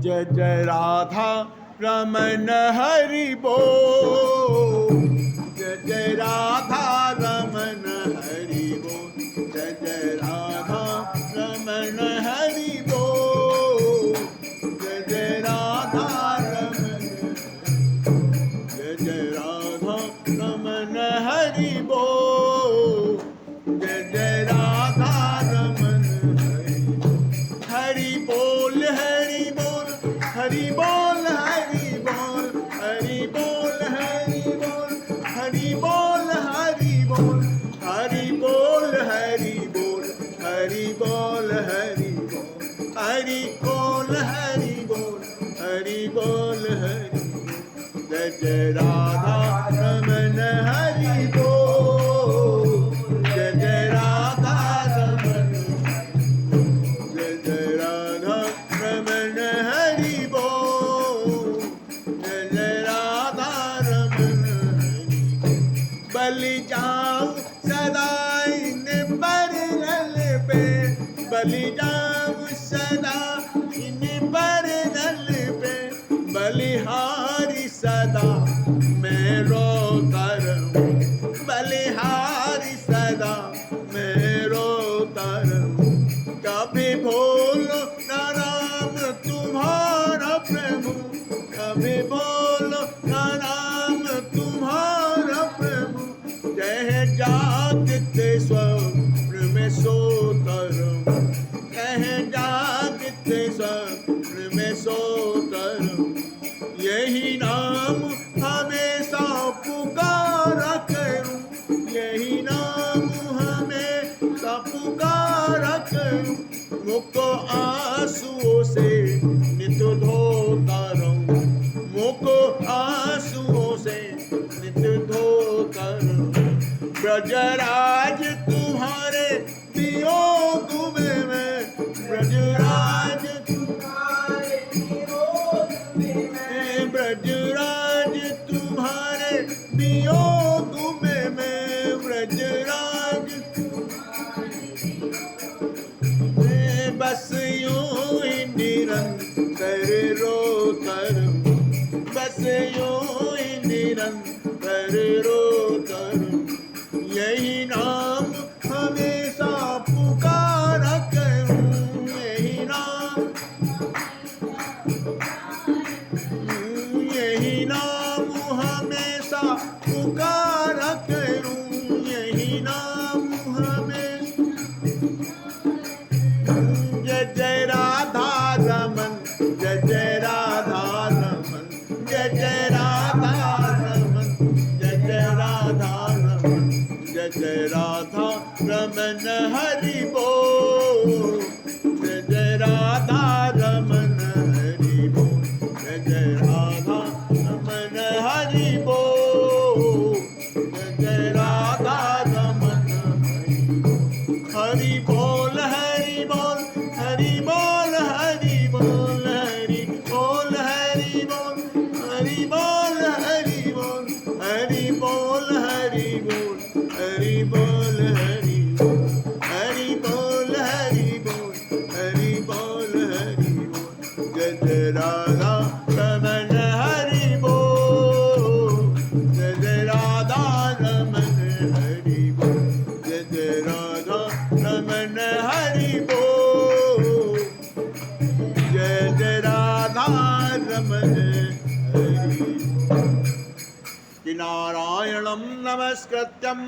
जय जय राधा रमन हरि बोल। जय जय राधा रमन हरि बोल। जय जय राधा रमन हरि बोल। जय जय राधा रमन। जय जय राधा रमन हरि बोल। जय जय राधा रमन हरि बोल। हरि बोल हरि बोल हरि बोल हरि बोल हरि बोल हरि बोल हरि बोल हरि बोल हरि बोल हरि बोल हरि बोल हरि बोल हरि बोल हरि बोल हरि। जय जय राधा रमन हरि बोल। जय जय राधा रमन। जय जय राधा रमन हरि बोल। जय जय राधा रमन हरि। बलि जाऊं सदा इन बरनल पे। बलि जाऊं सदा इन बरनल पे। बलिहारी सदा मैं रोता रहूं। बलिहारी सदा मैं रोता रहूं। कभी बोलो न नाम तुम्हारा प्रभु। कभी बोलो न नाम तुम्हारा प्रभु। कह जागते स्वप्न में सोता रहूं। कह जागते स्वप्न में सोता रहूं। यही नाम हमेशा पुकारा करूं। यही नाम हमेशा पुकारा करूं। मुझको आंसुओं से नित धोता रहूं। मुझको आंसुओं से नित धोता रहूं। ब्रजराज तुम्हारे वियोग में मैं। ब्रजराज तुम्हारे वियोग में मैं। ब्रजराज तुम्हारे वियोग में मैं। ब्रजराज बस यूं ही निरंतर रोता रहूं। बस यूं ही निरंतर रोता रहूं। यही नाम हमेशा पुकारा करूं। यही नाम। यही नाम हमेशा पुकारा करूं। यही नाम हमेशा। जय जय राधा रमन। जय जय राधा रमन। जय जय राधा रमन। जय जय राधा रमन। जय जय राधा रमन हरि बोल। जय जय राधा रमन हरि बोल। जय जय राधा रमन हरि बोल। जय जय राधा रमन हरि बोल। हरि बोल हरि बोल हरि बोल हरि बोल हरि बोल हरि बोल हरि बोल हरि बोल हरि बोल हरि बोल हरि बोल हरि बोल हरि बोल हरि बोल हरि बोल। जय जय राधा रमन हरि बोल। जय जय राधा रमन हरि बोल। जय जय राधा रमन हरि बोल। जय जय राधा रमन हरि। कि नारायणं नमस्कृत्यं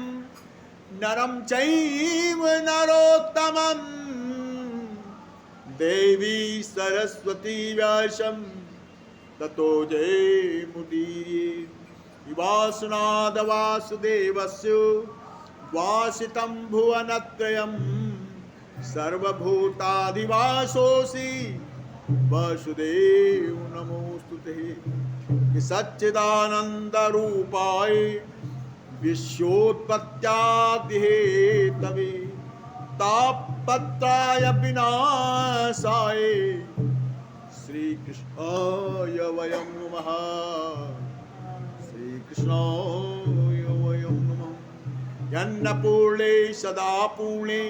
नरं चैव नरोत्तमं देवी सरस्वती व्यासं ततो जयमुदीरये। वासुनाद वासुदेवस्य वासितं भुवनत्रयं सर्वभूताधिवासोऽसि वासुदेव नमोस्तुते। सच्चिदानंद रूपाय विश्वोत्पत्त्यादिहेतवे तापत्रय विनाशाय श्रीकृष्णाय वयं नमः। श्रीकृष्णाय वयं नमः। यन्नपूर्णे सदा पूर्णे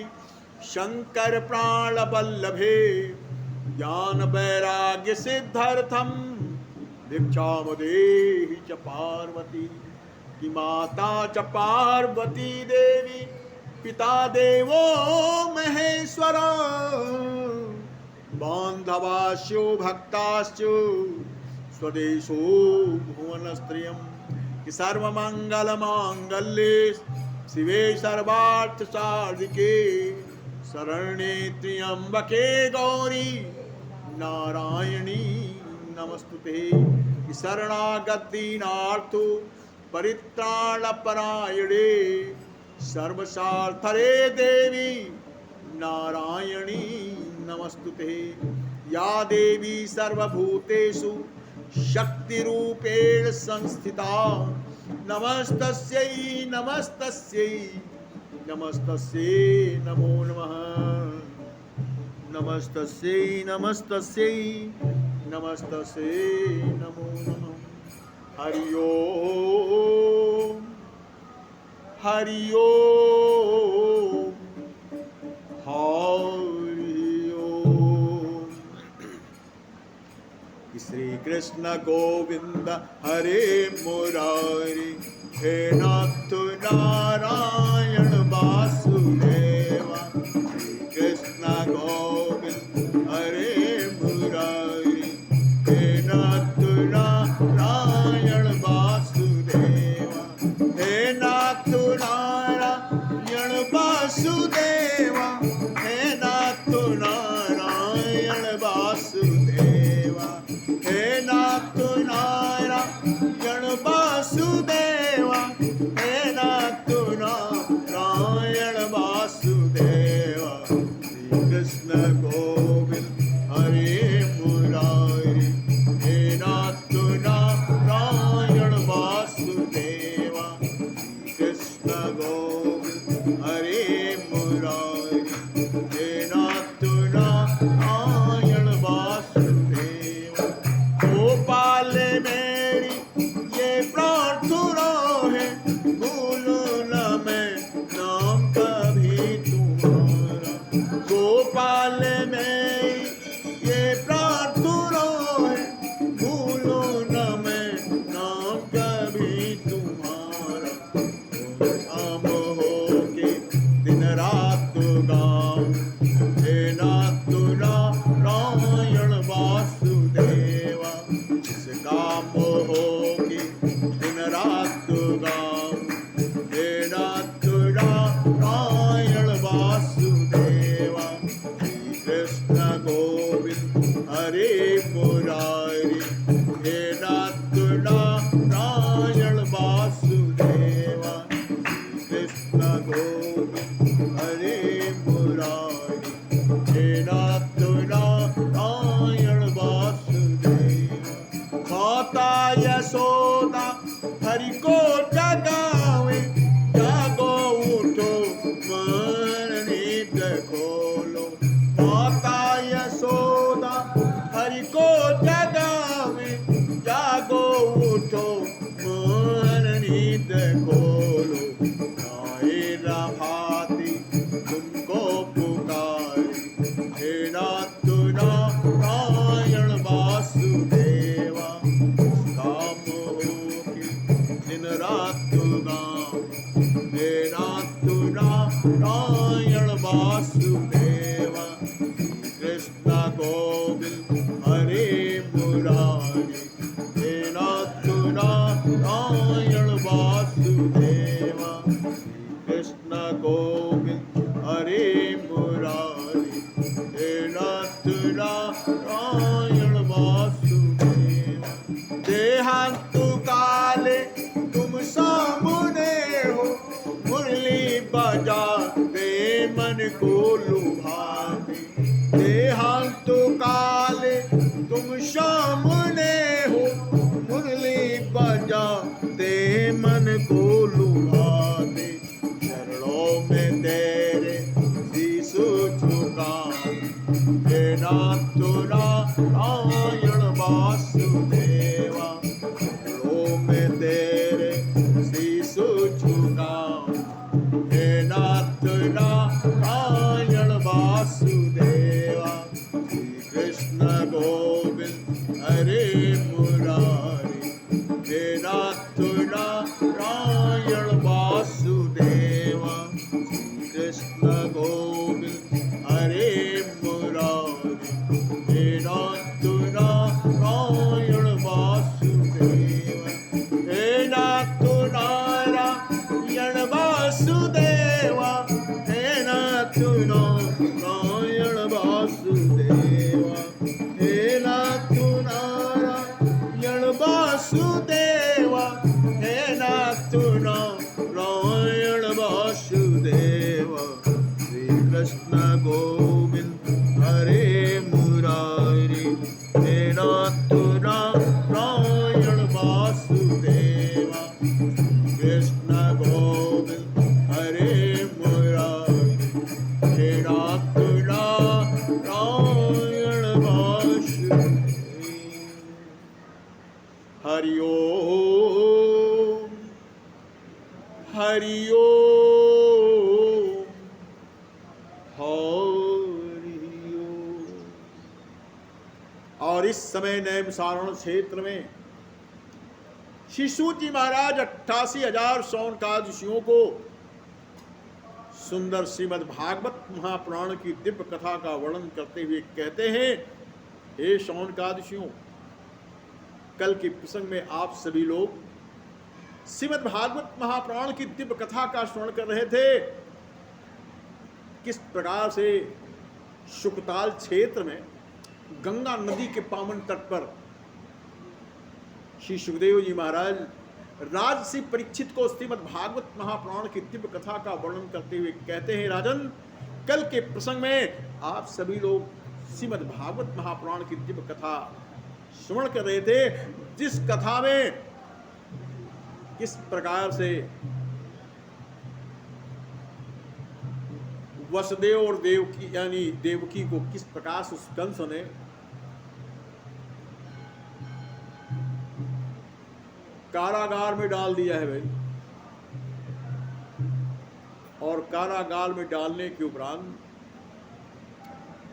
शंकर प्राणवल्लभे ज्ञान वैराग्य सिद्धार्थम भिक्षामदेहि च पार्वती कि माता च पार्वती देवी पिता देवो महेश्वर बान्धवास्यो भक्तास्यो स्वदेशो भुवनस्त्रियं कि सर्वमङ्गलमाङ्गल्ये शिवे सर्वार्थसाधिके शरण्ये त्र्यम्बके गौरी नारायणी नमस्तुते कि शरणागतिनार्थो परित्राणपरायणे सर्वसार्थरे देवी नारायणी नमस्तुते या देवी सर्वभूतेषु शक्तिरूपेण संस्थिता नमस्तस्यै नमस्तस्यै नमस्तस्यै नमो नमः नमस्तस्यै नमस्तस्यै नमस्तस्यै नमो नमः हरि ओम हरि ओम हरि ओम। श्री कृष्ण गोविंद हरे मुरारी हे नाथ नारायण वासुदेवा श्री कृष्ण गोविंद हरे मुरारी हे नाथ नारायण वासुदेवा हे नाथ नारायण वासुदेवा हे नाथ नारायण वासुदेवा हे नाथ नारायण वासुदेवा हे नाथ नारायण वासुदेवा श्री कृष्ण गोविंद हरे मुरारी हे नाथ नारायण वासुदेवा श्री कृष्ण गोविंद हरे मुरारी हे नाथ नारायण वासुदेवा। गोपाल मेरी ये प्रार्थना है भूलो न मैं नाम कभी तुम्हारा। गोपाल मेरी ये प्रार्थना है भूलो न मैं नाम कभी तुम्हारा। शाम हो के दिन रात गाऊं हे नाथ नारायण वासुदेवा। जिस काम हो के दिन रात गाऊं हे नाथ नारायण वासुदेवा। श्री कृष्ण गोविंद हरे मुरारी हे नाथ नारायण वासुदेवा। श्री कृष्ण गोविंद हरे मुरारी हे नाथ नारायण वासुदेवा। माता यशोदा हरि को जगावे जागो उठो मन नींद खोलो। माता यशोदा हरि को जगावे जागो उठो मन नींद खोलो। नायरा भाती तुमको पुकारे हे नाथ नारायण वासुदेवा। काम हो के दिन रात गाऊं हे नाथ नारायण वासुदेवा। श्री कृष्ण गोविंद हरे मुरारी हे नाथ नारायण वासुदेवा। श्री कृष्ण गोविंद हरे मुरारी हे नाथ नारायण वासुदेवा। देहांत काले तुम सामने हो मुरली बजा दे मन को लुभाते। देहांत काले तुम सामने हो मुरली बजा दे मन को लुभाते। चरणों में तेरे शीशु झुकाऊं हे नाथ नारायण वासुदेवा। चरणों में तेरे शीशु झुकाऊं हे नाथ नारायण वासुदेव कृष्ण गोविंद हरे मुरारी हे नाथ नारायण वासुदेव हे नाथ नारायण वासुदेव हे नाथ नारायण वासुदेव हे नाथ नारायण वासुदेव हे नाथ नारायण वासुदेव श्री कृष्ण गोविंद हरे मुरारी हे नाथ नारायण वासुदेव कृष्ण गोविंद हरे मुरारी हे नाथ नारायण वासुदेव। हरि ओम हरि ओम हरि ओम। और इस समय नैमिषारण्य क्षेत्र में श्री सूत जी महाराज 88,000 शौनकादिशियों को सुंदर श्रीमद् भागवत महापुराण की दिव्य कथा का वर्णन करते हुए कहते हैं, हे शौनकादिशियों, कल के प्रसंग में आप सभी लोग श्रीमद् भागवत महापुराण की दिव्य कथा का श्रवण कर रहे थे। किस प्रकार से शुकताल क्षेत्र में गंगा नदी के पावन तट पर श्री सुखदेव जी महाराज राजसी परीक्षित को श्रीमद् भागवत महापुराण की दिव्य कथा का वर्णन करते हुए कहते हैं, राजन, कल के प्रसंग में आप सभी लोग श्रीमद् भागवत महापुराण की दिव्य कथा श्रवण कर रहे थे, जिस कथा में किस प्रकार से वसुदेव और देवकी यानी देवकी को किस प्रकार से उस कंस ने कारागार में डाल दिया है भाई। और कारागार में डालने के उपरांत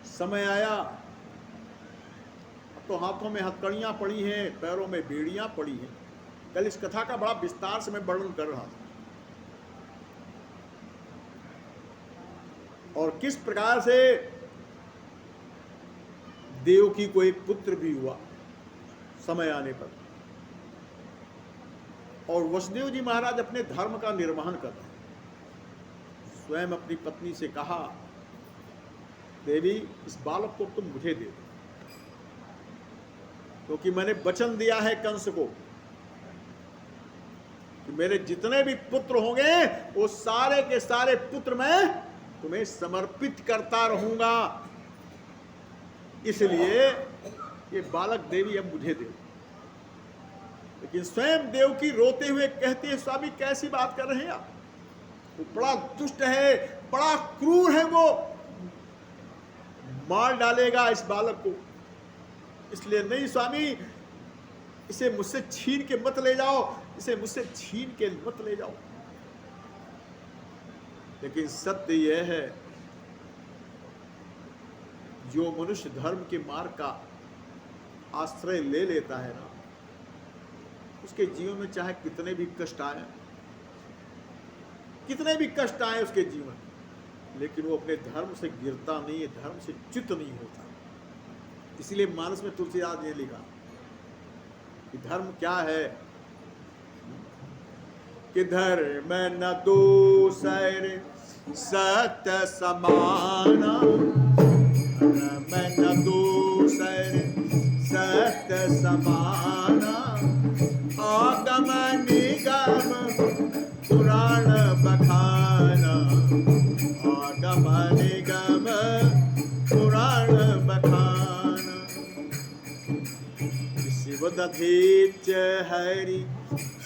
समय आया, अब तो हाथों में हथकड़ियां पड़ी हैं, पैरों में बेड़ियां पड़ी हैं। कल इस कथा का बड़ा विस्तार से मैं वर्णन कर रहा था और किस प्रकार से देवकी को एक पुत्र भी हुआ समय आने पर। और वसुदेव जी महाराज अपने धर्म का निर्वहन कर रहे हैं। स्वयं अपनी पत्नी से कहा, देवी, इस बालक को तुम मुझे दे दो, क्योंकि मैंने वचन दिया है कंस को कि मेरे जितने भी पुत्र होंगे वो सारे के सारे पुत्र मैं तुम्हें समर्पित करता रहूंगा, इसलिए ये बालक देवी अब मुझे दे। लेकिन स्वयं देवकी रोते हुए कहते हैं, स्वामी कैसी बात कर रहे हैं आप, वो बड़ा दुष्ट है, बड़ा क्रूर है, वो मार डालेगा इस बालक को, इसलिए नहीं स्वामी, इसे मुझसे छीन के मत ले जाओ, इसे मुझसे छीन के मत ले जाओ। लेकिन सत्य यह है, जो मनुष्य धर्म के मार्ग का आश्रय ले लेता है ना, उसके जीवन में चाहे कितने भी कष्ट आए, कितने भी कष्ट आए उसके जीवन, लेकिन वो अपने धर्म से गिरता नहीं है, धर्म से च्युत नहीं होता। इसलिए मानस में तुलसीदास ने लिखा कि धर्म क्या है, कि धर्म न दूसर सत्य समाना, धर्म न दूसर सत्य समाना, आगम निगम पुराण बखाना, आगम निगम पुराण बखाना। शिवदधीच हरि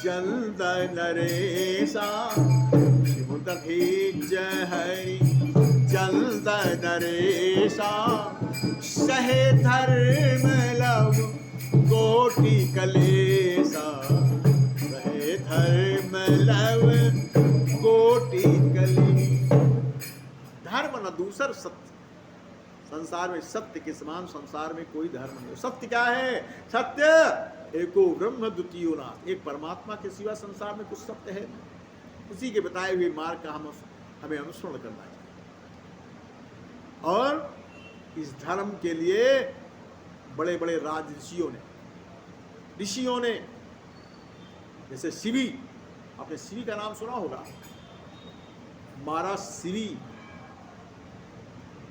चंदन नरेशा, शिवदधीच हरि चंदन नरेशा, सहे धर्म लव कोटि कलेसा, सहे धर्म लव कोटि कली। धर्म न दूसर सत्य, संसार में सत्य के समान संसार में कोई धर्म नहीं। सत्य क्या है? सत्य एको ब्रह्म द्वितीयो नाथ, एक परमात्मा के सिवा संसार में कुछ सत्य है। उसी के बताए हुए मार्ग का हमें अनुसरण करना चाहिए। और इस धर्म के लिए बड़े बड़े ऋषियों ने जैसे शिवी, आपने शिवी का नाम सुना होगा। महाराज शिवी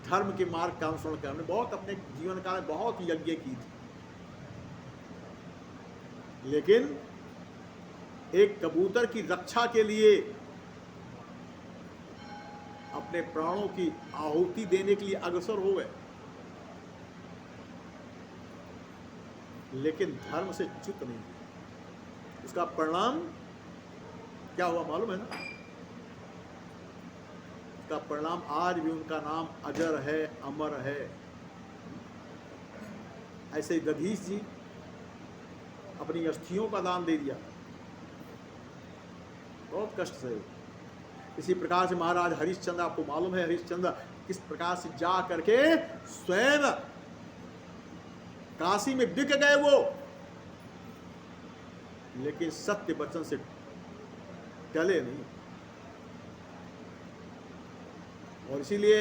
धर्म के मार्ग का अनुसरण कर, हमने बहुत अपने जीवन काल में बहुत यज्ञ की थी, लेकिन एक कबूतर की रक्षा के लिए अपने प्राणों की आहुति देने के लिए अग्रसर हो गए, लेकिन धर्म से च्युत नहीं। उसका परिणाम क्या हुआ मालूम है ना? उसका परिणाम आज भी उनका नाम अजर है, अमर है। ऐसे दधीच जी अपनी अस्थियों का दान दे दिया, बहुत कष्ट से। इसी प्रकार से महाराज हरिश्चंद्र, आपको मालूम है हरिश्चंद्र किस प्रकार से जा करके स्वयं काशी में बिक गए वो, लेकिन सत्य वचन से टले नहीं। और इसीलिए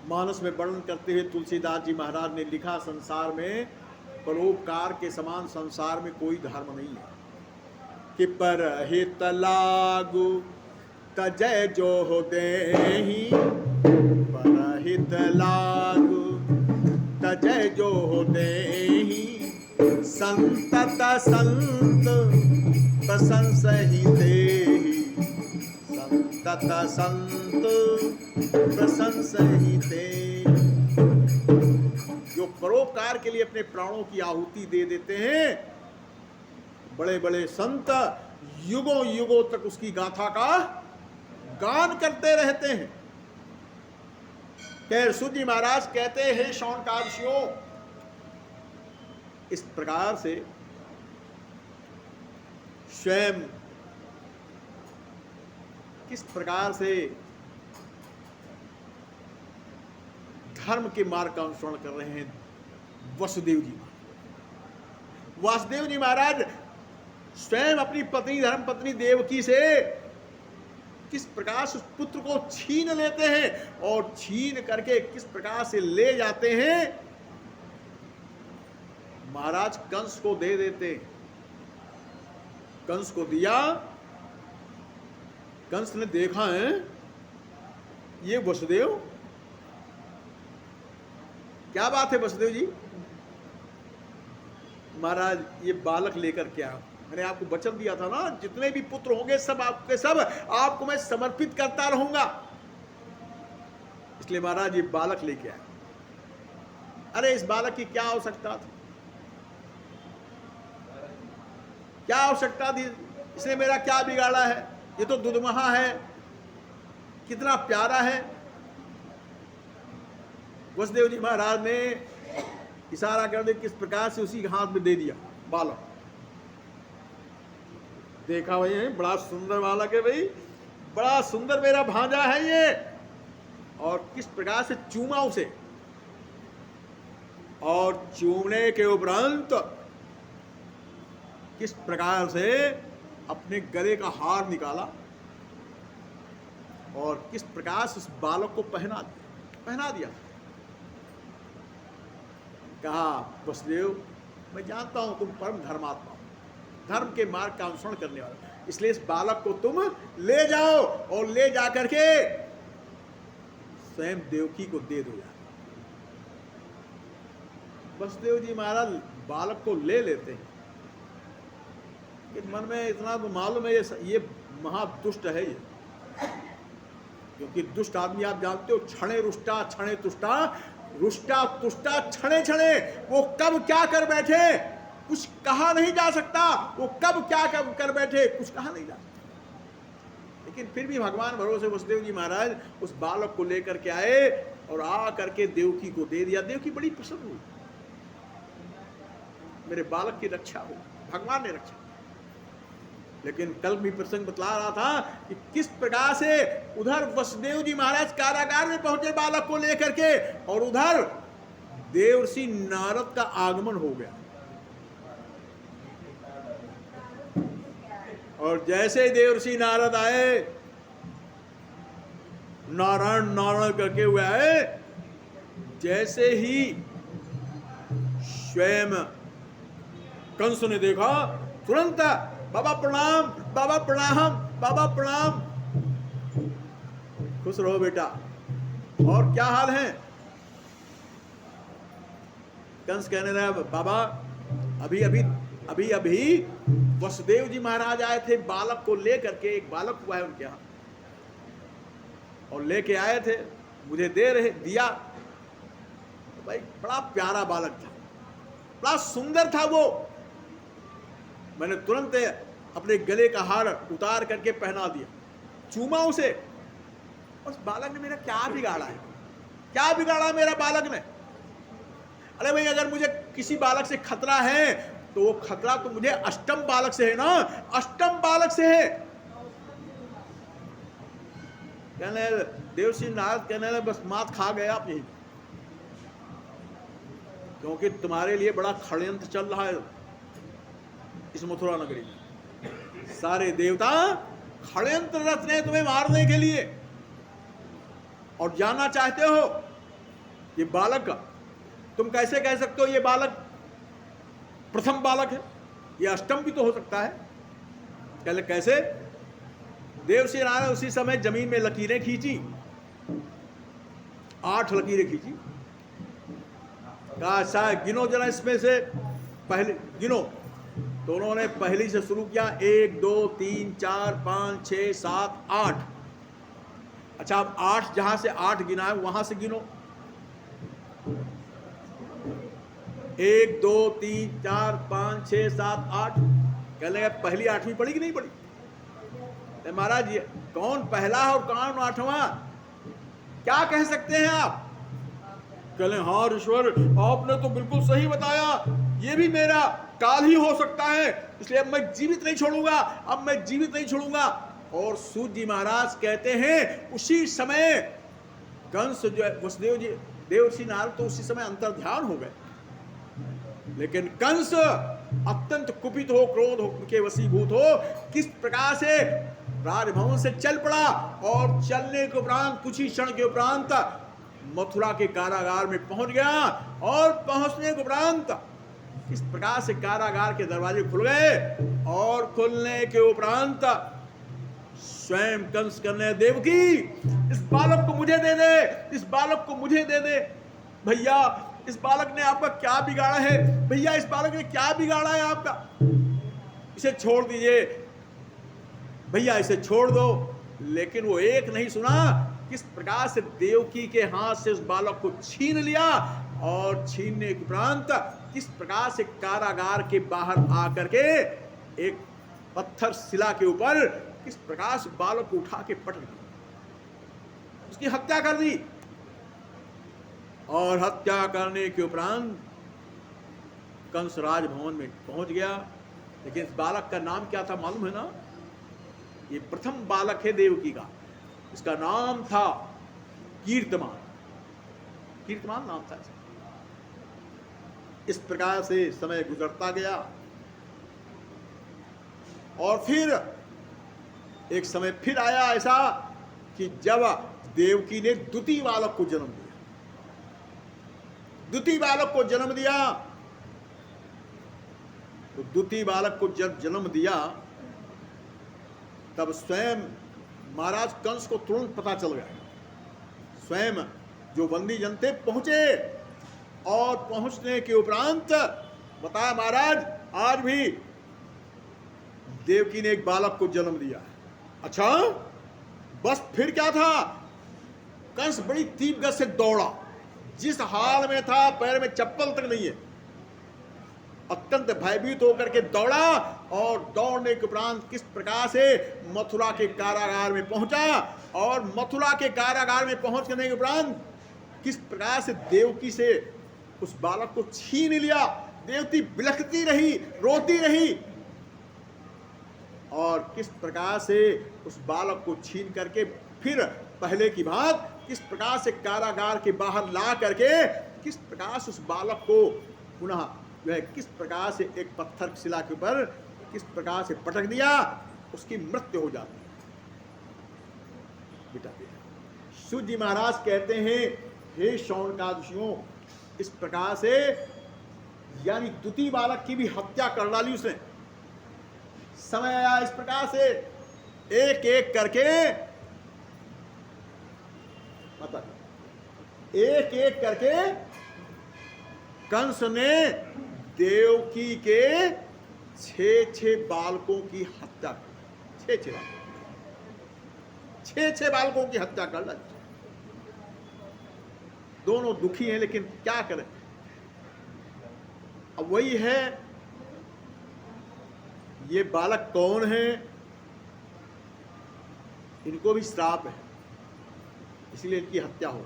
मानस में वर्णन करते हुए तुलसीदास जी महाराज ने लिखा, संसार में परोपकार के समान संसार में कोई धर्म नहीं है कि परहित लागू तजय जो हो देहि, परहित लागू तजय जो हो देहि, संतत संत प्रशंसहि देहि, संतत संत प्रशंसहि देहि। जो परोपकार के लिए अपने प्राणों की आहुति दे देते हैं, बड़े बड़े संत युगों युगों तक उसकी गाथा का गान करते रहते हैं। सुत जी महाराज कहते हैं, शौनकादियों, इस प्रकार से स्वयं किस प्रकार से धर्म के मार्ग का अनुसरण कर रहे हैं वसुदेव जी। वासुदेव जी महाराज स्वयं अपनी पत्नी धर्म पत्नी देवकी से किस प्रकार से उस पुत्र को छीन लेते हैं, और छीन करके किस प्रकार से ले जाते हैं, महाराज कंस को दे देते। कंस को दिया, कंस ने देखा है ये वसुदेव, क्या बात है वसुदेव जी, महाराज ये बालक लेकर क्या, मैंने आपको वचन दिया था ना, जितने भी पुत्र होंगे सब आपके सब आपको मैं समर्पित करता रहूंगा, इसलिए महाराज ये बालक लेके आए। अरे इस बालक की क्या आवश्यकता थी, क्या आवश्यकता थी, इसने मेरा क्या बिगाड़ा है, ये तो दुधमहा है, कितना प्यारा है। वसुदेव जी महाराज ने इशारा कर दे किस प्रकार से उसी के हाथ में दे दिया बालक। देखा भाई बड़ा सुंदर बालक है भाई, बड़ा सुंदर मेरा भांजा है ये, और किस प्रकार से चूमा उसे, और चूमने के उपरांत किस प्रकार से अपने गले का हार निकाला, और किस प्रकार से उस बालक को पहना दिया। कहा वसुदेव, मैं जानता हूं तुम परम धर्मात्मा हो, धर्म के मार्ग का अनुसरण करने वाला, इसलिए इस बालक को तुम ले जाओ और ले जाकर के स्वयं देवकी को दे दो। वसुदेव जी महाराज बालक को ले लेते हैं, मन में इतना तो मालूम है ये महादुष्ट है ये, क्योंकि दुष्ट आदमी आप जानते हो, क्षणे रुष्टा क्षणे तुष्टा, रुष्टा तुष्टा क्षणे क्षणे, वो कब क्या कर बैठे कुछ कहा नहीं जा सकता, वो कब क्या कर बैठे कुछ कहा नहीं जा सकता। लेकिन फिर भी भगवान भरोसे वसुदेव जी महाराज उस बालक को लेकर के आए और आ करके देवकी को दे दिया। देवकी बड़ी प्रसन्न हुई, मेरे बालक की रक्षा हो, भगवान ने रक्षा। लेकिन कल भी प्रसंग बतला रहा था कि किस प्रकार से उधर वसुदेव जी महाराज कारागार में पहुंचे बालक को लेकर के, और उधर देवर्षि नारद का आगमन हो गया। और जैसे देवर्षि नारद आए, नारायण नारायण करके हुए आए, जैसे ही स्वयं कंस ने देखा, तुरंत बाबा प्रणाम, बाबा प्रणाम, बाबा प्रणाम। खुश रहो बेटा, और क्या हाल है? कंस कहने लगा, बाबा अभी अभी अभी अभी वसुदेव जी महाराज आए थे बालक को लेकर के, एक बालक हुआ है उनके यहाँ, और लेके आए थे, मुझे दिया। भाई बड़ा प्यारा बालक था, बड़ा सुंदर था वो। मैंने तुरंत अपने गले का हार उतार करके पहना दिया, चूमा उसे। उस बालक ने मेरा क्या बिगाड़ा है? क्या बिगाड़ा मेरा बालक ने? अरे भाई, अगर मुझे किसी बालक से खतरा है तो वो खतरा तो मुझे अष्टम बालक से है ना, अष्टम बालक से है। कहने देवर्षि नारद कहने लगे, बस मात खा गए आप यही, क्योंकि तुम्हारे लिए बड़ा षड्यंत्र चल रहा है इस मथुरा नगरी में। सारे देवता षड्यंत्र रच रहे तुम्हें मारने के लिए, और जानना चाहते हो ये बालक, तुम कैसे कह सकते हो ये बालक प्रथम बालक है? ये अष्टम भी तो हो सकता है। कहले कैसे? देवर्षि नारद उसी समय जमीन में लकीरें खींची, 8 लकीरें खींची। कहा शायद गिनो जरा इसमें से, पहले गिनो। तो उन्होंने पहली से शुरू किया, 1 2 3 4 5 6 7 8। अच्छा, अब 8 जहां से 8 गिना है वहां से गिनो, 1 2 3 4 5 6 7 8। कह लगे पहली 8वीं पढ़ी कि नहीं पढ़ी? महाराज ये कौन पहला है और कौन 8वां, क्या कह सकते हैं आप? कहले हाँ ऋषवर, आपने तो बिल्कुल सही बताया, ये भी मेरा काल ही हो सकता है, इसलिए अब मैं जीवित नहीं छोड़ूंगा, अब मैं जीवित नहीं छोड़ूंगा। और सूत जी महाराज कहते हैं उसी समय कंस जो है, वसुदेव जी देवर्षि नारद तो उसी समय अंतर ध्यान हो गए, लेकिन कंस अत्यंत कुपित हो, क्रोध हो के वशीभूत हो, किस प्रकार से राजभवन से चल पड़ा, और चलने के उपरांत कुछ ही क्षण के उपरांत मथुरा के कारागार में पहुंच गया। और पहुंचने के उपरांत इस प्रकार से कारागार के दरवाजे खुल गए, और खुलने के उपरांत स्वयं कंस करने, देवकी इस बालक को मुझे दे दे, इस बालक को मुझे दे दे। भैया इस बालक ने आपका क्या बिगाड़ा है? भैया इस बालक ने क्या बिगाड़ा है आपका? इसे छोड़ दीजिए भैया, इसे छोड़ दो। लेकिन वो एक नहीं सुना, किस प्रकार से देवकी के हाथ से उस बालक को छीन लिया, और छीनने के उपरांत किस प्रकार से कारागार के बाहर आकर के एक पत्थर शिला के ऊपर किस प्रकार से बालक को उठा के पटक दिया, उसकी हत्या कर दी। और हत्या करने के उपरांत कंस राजभवन में पहुंच गया। लेकिन इस बालक का नाम क्या था मालूम है ना? ये प्रथम बालक है देवकी का, इसका नाम था कीर्तमान। कीर्तमान नाम था इसका। इस प्रकार से समय गुजरता गया, और फिर एक समय फिर आया ऐसा कि जब देवकी ने द्वितीय बालक को जन्म दिया, द्वितीय बालक को जन्म दिया, तो द्वितीय बालक को जब जन्म दिया तब स्वयं महाराज कंस को तुरंत पता चल गया। स्वयं जो बंदी जन थे पहुंचे, और पहुंचने के उपरांत बताया महाराज आज भी देवकी ने एक बालक को जन्म दिया। अच्छा बस फिर क्या था? कंस बड़ी तीव्र गति से दौड़ा, जिस हाल में था पैर में चप्पल तक नहीं है, अत्यंत भयभीत होकर के दौड़ा, और दौड़ने के उपरांत किस प्रकार से मथुरा के कारागार में पहुंचा, और मथुरा के कारागार में पहुंचने के उपरांत किस प्रकार से देवकी से उस बालक को छीन लिया। देवकी बिलखती रही, रोती रही, और किस प्रकार से उस बालक को छीन करके फिर पहले की बात किस प्रकार से कारागार के बाहर ला करके किस प्रकार से उस बालक को पुनः जो है किस प्रकार से एक पत्थर शिला के ऊपर किस प्रकार से पटक दिया, उसकी मृत्यु हो जाती है। बेटा सूत जी महाराज कहते हैं, हे शौनकादियों, इस प्रकार से यानी द्वितीय बालक की भी हत्या कर डाली उसने। समय आया इस प्रकार से एक एक करके, मतलब एक एक करके कंस ने देवकी के 6 बालकों की हत्या कर, 6 बालकों की हत्या कर डाली। दोनों दुखी हैं, लेकिन क्या करें। अब वही है, ये बालक कौन है, इनको भी श्राप है, इसलिए इनकी हत्या हो।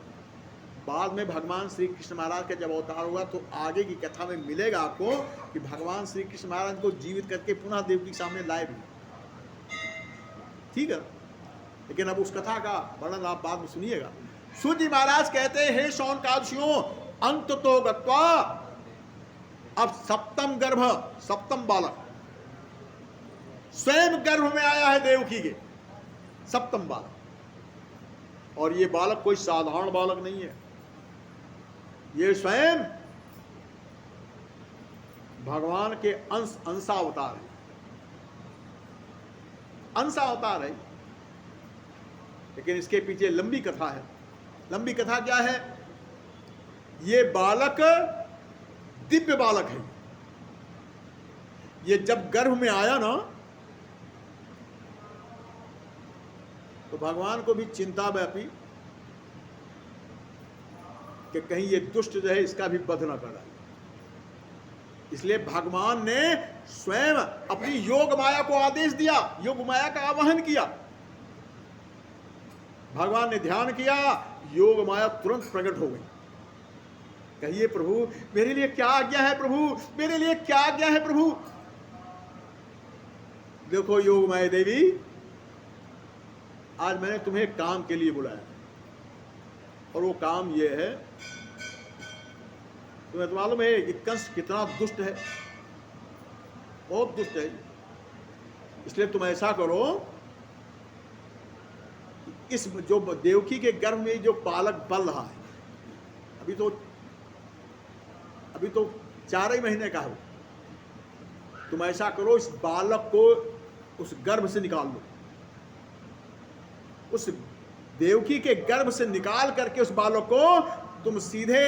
बाद में भगवान श्री कृष्ण महाराज का जब अवतार हुआ तो आगे की कथा में मिलेगा आपको कि भगवान श्री कृष्ण महाराज को जीवित करके पुनः देवकी के सामने लाए भी, ठीक है। लेकिन अब उस कथा का वर्णन आप बाद में सुनिएगा। सूत जी महाराज कहते हैं, हे शौनकादियों, अंत तो गत्वा, अब सप्तम गर्भ, सप्तम बालक स्वयं गर्भ में आया है देवकी के, सप्तम बालक। और ये बालक कोई साधारण बालक नहीं है, ये स्वयं भगवान के अंशावतार है, अंशावतार है। लेकिन इसके पीछे लंबी कथा है। लंबी कथा क्या है, ये बालक दिव्य बालक है। ये जब गर्भ में आया ना, तो भगवान को भी चिंता व्यापी कि कहीं ये दुष्ट जो है इसका भी वध न कर डाले। इसलिए भगवान ने स्वयं अपनी योग माया को आदेश दिया, योग माया का आवाहन किया। भगवान ने ध्यान किया, योग माया तुरंत प्रकट हो गई। कहिए प्रभु मेरे लिए क्या आज्ञा है, प्रभु मेरे लिए क्या आज्ञा है प्रभु। देखो योग माया देवी, आज मैंने तुम्हें काम के लिए बुलाया, और वो काम ये है, तुम्हें तो मालूम है कि कंस कितना दुष्ट है, बहुत दुष्ट है। इसलिए तुम ऐसा करो, इस जो देवकी के गर्भ में जो बालक पल रहा है, अभी तो 4 ही महीने का हो, तुम ऐसा करो, इस बालक को उस गर्भ से निकाल लो। उस देवकी के गर्भ से निकाल करके उस बालक को तुम सीधे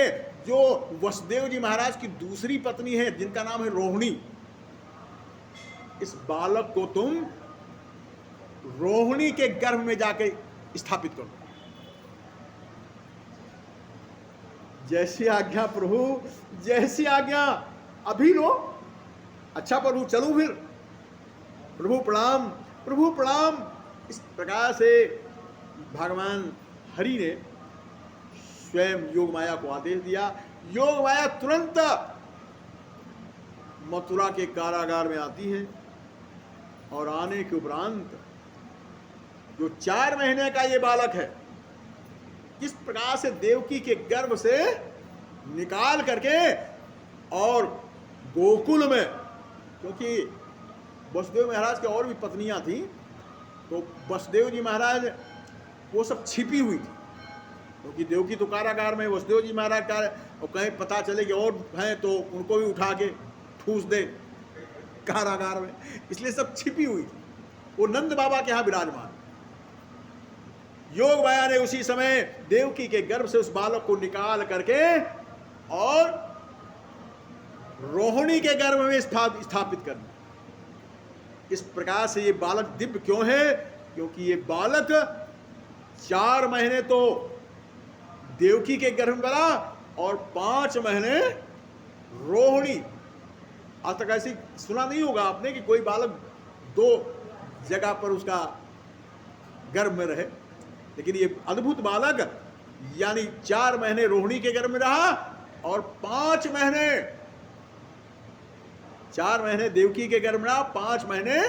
जो वसुदेव जी महाराज की दूसरी पत्नी है, जिनका नाम है रोहिणी, इस बालक को तुम रोहिणी के गर्भ में जाके स्थापित करो। जैसी आज्ञा प्रभु, जैसी आज्ञा, अभी लो। अच्छा प्रभु चलो फिर, प्रभु प्रणाम, प्रभु प्रणाम। इस प्रकार से भगवान हरि ने स्वयं योग माया को आदेश दिया। योग माया तुरंत मथुरा के कारागार में आती है, और आने के उपरांत जो 4 महीने का ये बालक है, किस प्रकार से देवकी के गर्भ से निकाल करके, और गोकुल में, क्योंकि वसुदेव महाराज की और भी पत्नियां थी, तो वसुदेव जी महाराज वो सब छिपी हुई थी, क्योंकि देवकी तो कारागार में, वसुदेव जी महाराज का, और कहीं पता चले कि और हैं तो उनको भी उठा के ठूस दे कारागार में, इसलिए सब छिपी हुई थी। वो नंद बाबा के यहाँ विराजमान। योग माया ने उसी समय देवकी के गर्भ से उस बालक को निकाल करके और रोहिणी के गर्भ में स्थापित करना। इस प्रकार से ये बालक दिव्य क्यों है, क्योंकि ये बालक 4 महीने तो देवकी के गर्भ में पला, और 5 महीने रोहिणी। आज तक ऐसी सुना नहीं होगा आपने कि कोई बालक 2 जगह पर उसका गर्भ में रहे, लेकिन ये अद्भुत बालक यानी 4 महीने रोहिणी के गर्भ में रहा, और 5 महीने, 4 महीने देवकी के गर्भ में रहा, 5 महीने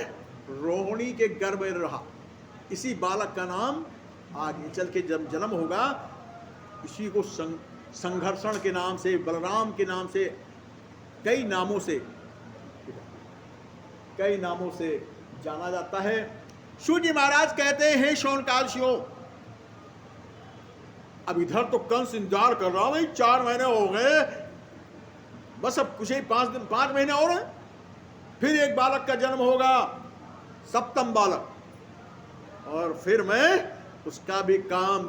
रोहिणी के गर्भ में रहा। इसी बालक का नाम आगे चल के जब जन्म होगा, इसी को संघर्षण के नाम से, बलराम के नाम से, कई नामों से जाना जाता है। सूर्य महाराज कहते हैं शौनकादियों, अब इधर तो कंस इंतजार कर रहा हूं भाई, 4 महीने हो गए, बस अब कुछ ही 5 महीने और हैं, फिर एक बालक का जन्म होगा, 7वां बालक, और फिर मैं उसका भी काम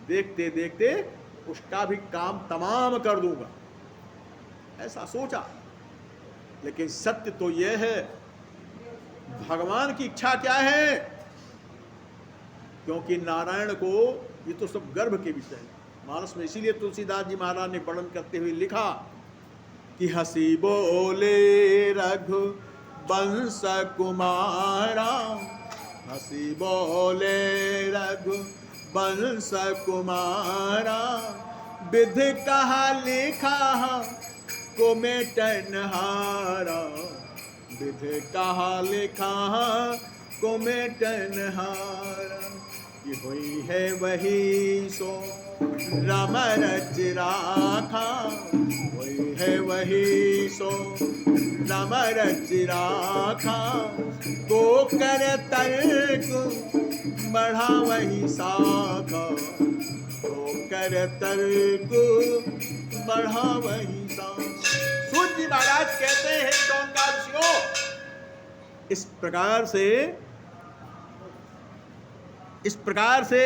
देखते देखते उसका भी काम तमाम कर दूंगा, ऐसा सोचा। लेकिन सत्य तो यह है, भगवान की इच्छा क्या है, क्योंकि नारायण को ये तो सब गर्भ के विषय है मानस में। इसीलिए तुलसीदास जी महाराज ने वर्णन करते हुए लिखा कि हंसी बोले रघु वंश कुमारा, हंसी बोले रघु वंश कुमारा, विधि कहा लिखा को मेटनहारा, विधि कहा लिखा को मेटनहारा। ये हुई है वही सो राम रच राखा, हुई है वही सो राम रच राखा, को कर तर्क बढ़ा वही शाखा, को कर तर्क बढ़ा वही शाखा। सूर्य महाराज कहते हैं शौनकादियों, इस प्रकार से